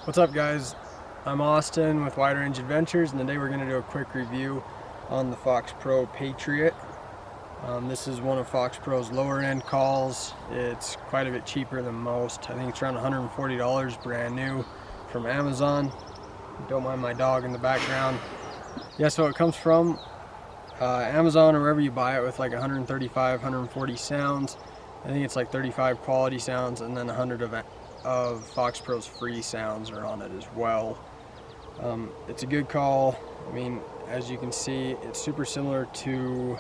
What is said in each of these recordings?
What's up, guys? I'm Austin with Wide Range Adventures, and today we're going to do a quick review on the Foxpro Patriot. This is one of Foxpro's lower end calls. It's quite a bit cheaper than most. I think it's around $140 brand new from Amazon. Don't mind my dog in the background. Yeah, so it comes from Amazon or wherever you buy it with like 135, 140 sounds. I think it's like 35 quality sounds, and then 100 of Foxpro's free sounds are on it as well. It's a good call. I mean, as you can see, it's super similar to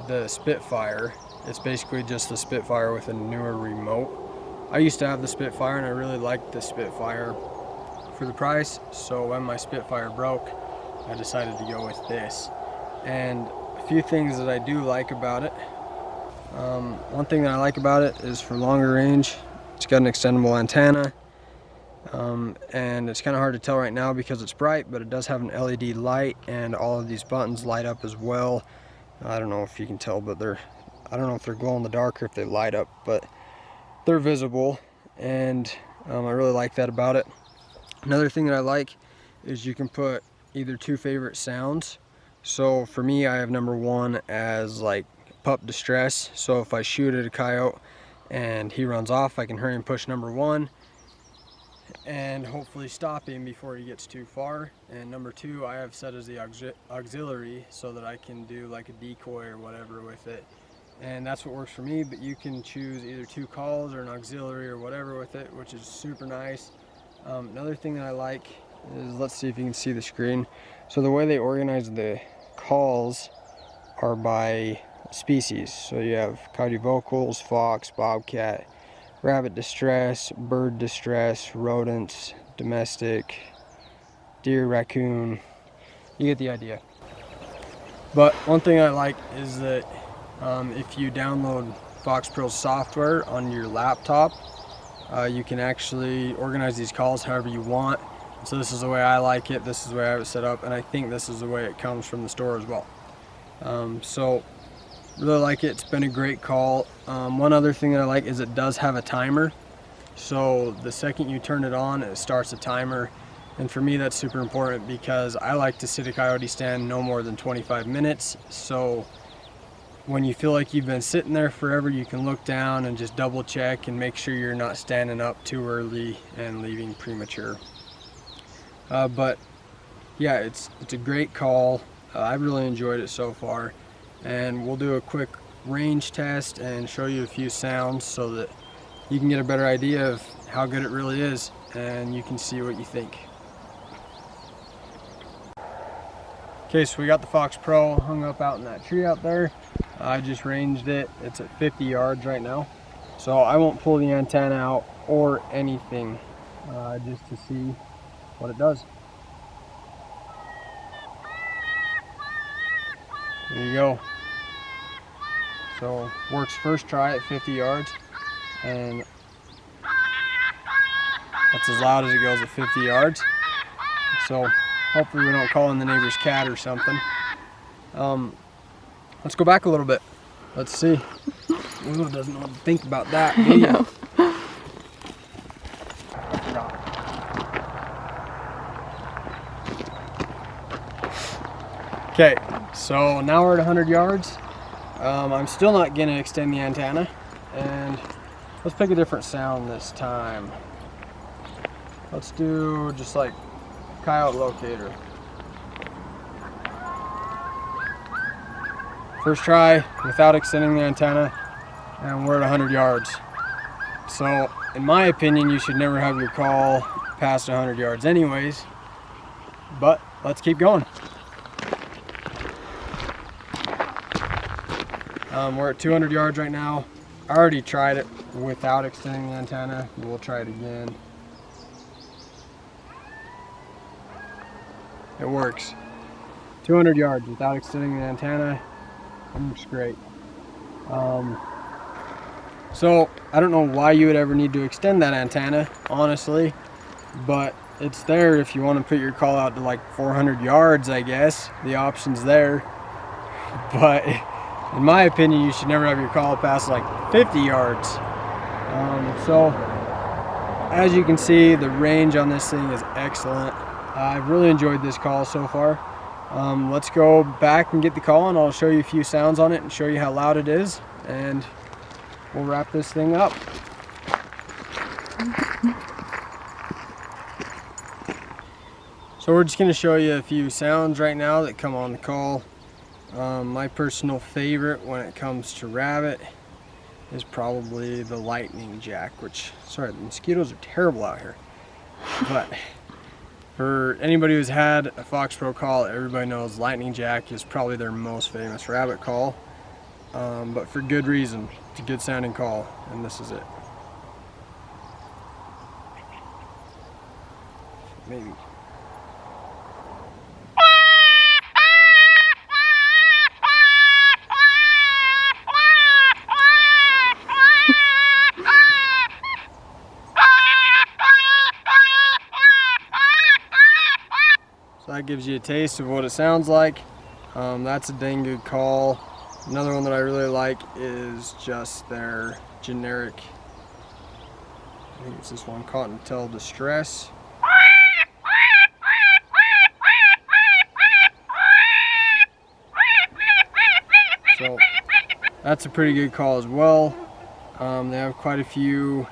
the Spitfire. It's basically just the Spitfire with a newer remote. I used to have the Spitfire and I really liked the Spitfire for the price, so when my Spitfire broke, I decided to go with this. And a few things that I do like about it. One thing that I like about it is for longer range, it's got an extendable antenna, and it's kind of hard to tell right now because it's bright, but it does have an LED light, and all of these buttons light up as well. I don't know if you can tell, but I don't know if they're glow in the dark or if they light up, but they're visible, and I really like that about it. Another thing that I like is you can put either two favorite sounds. So for me, I have number one as like pup distress. So if I shoot at a coyote and he runs off, I can hurry and push number one and hopefully stop him before he gets too far. And number two, I have set as the auxiliary so that I can do like a decoy or whatever with it. And that's what works for me, but you can choose either two calls or an auxiliary or whatever with it, which is super nice. Another thing that I like is, let's see if you can see the screen. So the way they organize the calls are by species. So you have coyote vocals, fox, bobcat, rabbit distress, bird distress, rodents, domestic, deer, raccoon. You get the idea. But one thing I like is that if you download Foxpro's software on your laptop, you can actually organize these calls however you want. So this is the way I like it, this is the way I have it set up, and I think this is the way it comes from the store as well. So really like it. It's been a great call. One other thing that I like is it does have a timer. So the second you turn it on, it starts a timer. And for me, that's super important because I like to sit a coyote stand no more than 25 minutes. So when you feel like you've been sitting there forever, you can look down and just double check and make sure you're not standing up too early and leaving premature. But yeah, it's a great call. I've really enjoyed it so far, and we'll do a quick range test and show you a few sounds so that you can get a better idea of how good it really is, and you can see what you think. Okay, so we got the Foxpro hung up out in that tree out there. I just ranged it. It's at 50 yards right now, so I won't pull the antenna out or anything, just to see what it does. There you go. So works first try at 50 yards, and that's as loud as it goes at 50 yards. So hopefully we don't call in the neighbor's cat or something. Let's go back a little bit. Let's see. Ooh, doesn't know what to think about that, do you? Okay, so now we're at 100 yards. I'm still not going to extend the antenna, and let's pick a different sound this time. Let's do just like coyote locator. First try without extending the antenna, and we're at 100 yards. So in my opinion, you should never have your call past 100 yards anyways, but let's keep going. We're at 200 yards right now. I already tried it without extending the antenna. We'll try it again. It works. 200 yards without extending the antenna. It works great. So I don't know why you would ever need to extend that antenna, honestly, but it's there if you want to put your call out to like 400 yards, I guess. The option's there. But in my opinion, you should never have your call past like 50 yards. So as you can see, the range on this thing is excellent. I've really enjoyed this call so far. Let's go back and get the call, and I'll show you a few sounds on it and show you how loud it is, and we'll wrap this thing up. So we're just going to show you a few sounds right now that come on the call. My personal favorite when it comes to rabbit is probably the lightning jack, which, sorry, the mosquitoes are terrible out here. But for anybody who's had a Foxpro call, everybody knows lightning jack is probably their most famous rabbit call. But for good reason. It's a good sounding call, and this is it. Maybe. So that gives you a taste of what it sounds like. That's a dang good call. Another one that I really like is just their generic, I think it's this one, Cottontail Distress. So that's a pretty good call as well. They have quite a few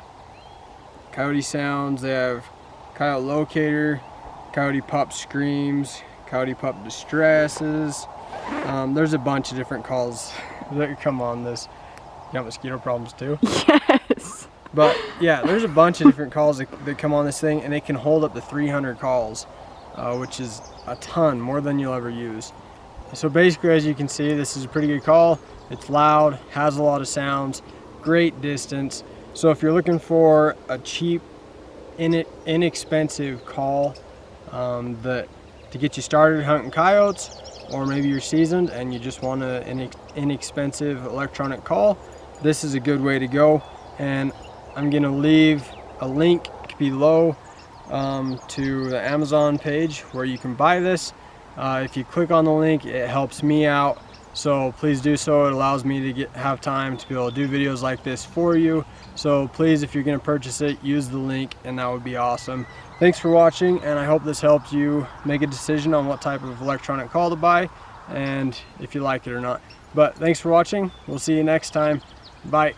coyote sounds. They have coyote locator, coyote pup screams, coyote pup distresses. There's a bunch of different calls that come on this. You got mosquito problems too? Yes. But yeah, there's a bunch of different calls that come on this thing, and it can hold up to 300 calls, which is a ton, more than you'll ever use. So basically, as you can see, this is a pretty good call. It's loud, has a lot of sounds, great distance. So if you're looking for a cheap, inexpensive call to get you started hunting coyotes, or maybe you're seasoned and you just want an inexpensive electronic call, this is a good way to go. And I'm gonna leave a link below to the Amazon page where you can buy this. If you click on the link, it helps me out, so please do so. It allows me to have time to be able to do videos like this for you. So please, if you're going to purchase it, use the link, and that would be awesome. Thanks for watching, and I hope this helped you make a decision on what type of electronic call to buy and if you like it or not. But thanks for watching. We'll see you next time. Bye.